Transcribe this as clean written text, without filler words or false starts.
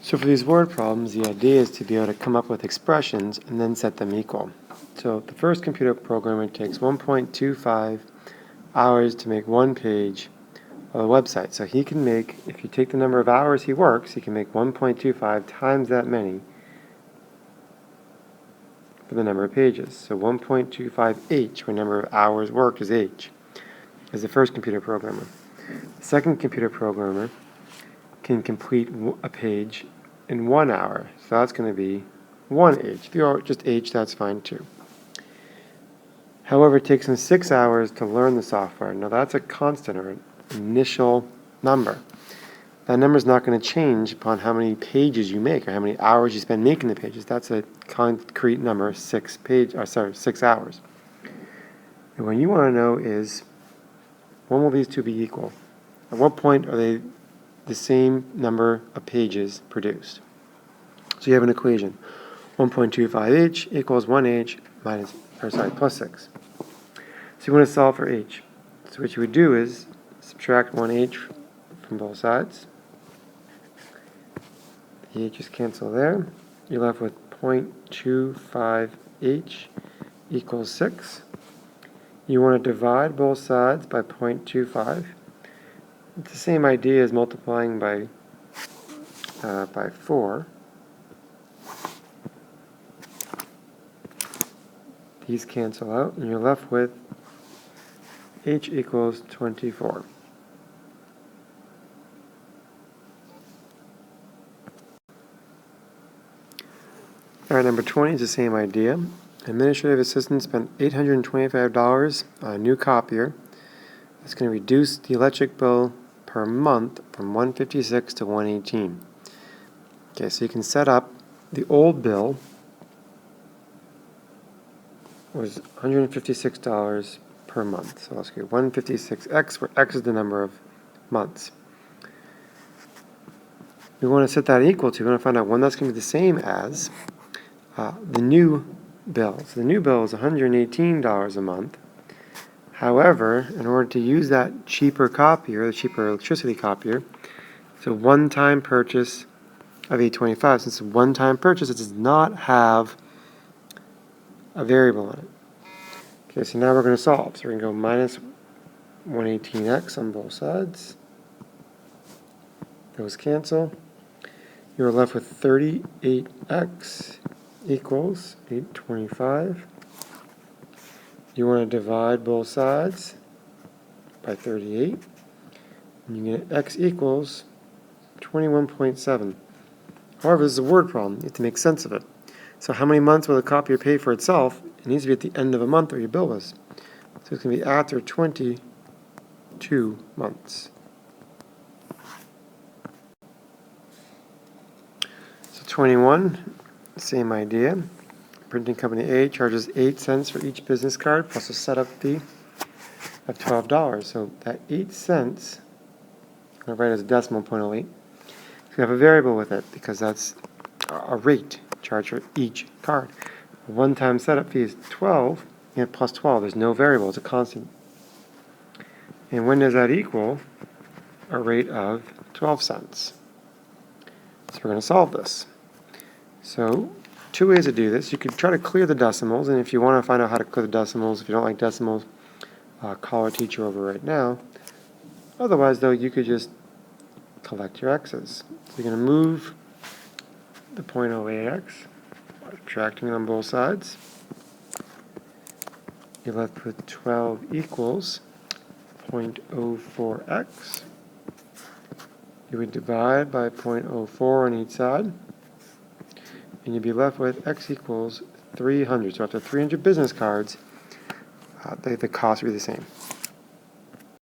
So for these word problems, the idea is to be able to come up with expressions and then set them equal. So the first computer programmer takes 1.25 hours to make one page of a website. So he can make, if you take the number of hours he works, he can make 1.25 times that many for the number of pages. So 1.25h, where number of hours worked is h, is the first computer programmer. The second computer programmer can complete a page in 1 hour. So that's going to be 1h. If you're just h, that's fine too. However, it takes him 6 hours to learn the software. Now that's a constant or an initial number. That number is not going to change upon how many pages you make or how many hours you spend making the pages. That's a concrete number, 6 hours. And what you want to know is, when will these two be equal? At what point are they the same number of pages produced? So you have an equation. 1.25h equals 1h plus 6. So you want to solve for h. So what you would do is subtract 1h from both sides. The h's cancel there. You're left with 0.25h equals 6. You want to divide both sides by 0.25. It's the same idea as multiplying by 4. These cancel out, and you're left with h equals 24. Alright, number 20 is the same idea. Administrative assistant spent $825 on a new copier. It's going to reduce the electric bill per month from $156 to $118. Okay, so you can set up the old bill was $156 per month. So let's get 156x, where x is the number of months. We want to set that equal to, we want to find out when that's going to be the same as the new bill. So the new bill is $118 a month. However, in order to use that cheaper copier, the cheaper electricity copier, it's a one-time purchase of $825. Since it's a one-time purchase, it does not have a variable in it. Okay, so now we're going to solve. So we're going to go minus 118x on both sides. Those cancel. You're left with 38x equals 825. You want to divide both sides by 38. And you get x equals 21.7. However, this is a word problem. You have to make sense of it. So how many months will the copier pay for itself? It needs to be at the end of a month, or your bill was. So it's going to be after 22 months. So 21, same idea. Printing company A charges 8 cents for each business card plus a setup fee of $12. So that 8 cents, I'm going to write it as a decimal, 0.08. You have a variable with it because that's a rate charged for each card. A one-time setup fee is 12, and plus 12. There's no variable, it's a constant. And when does that equal a rate of 12 cents? So we're going to solve this. So two ways to do this. You could try to clear the decimals, and if you want to find out how to clear the decimals, if you don't like decimals, call our teacher over right now. Otherwise, though, you could just collect your x's. So you're going to move the 0.08x, subtracting it on both sides. You're left with 12 equals 0.04x. You would divide by 0.04 on each side, and you'd be left with x equals 300. So after 300 business cards, the cost would be the same.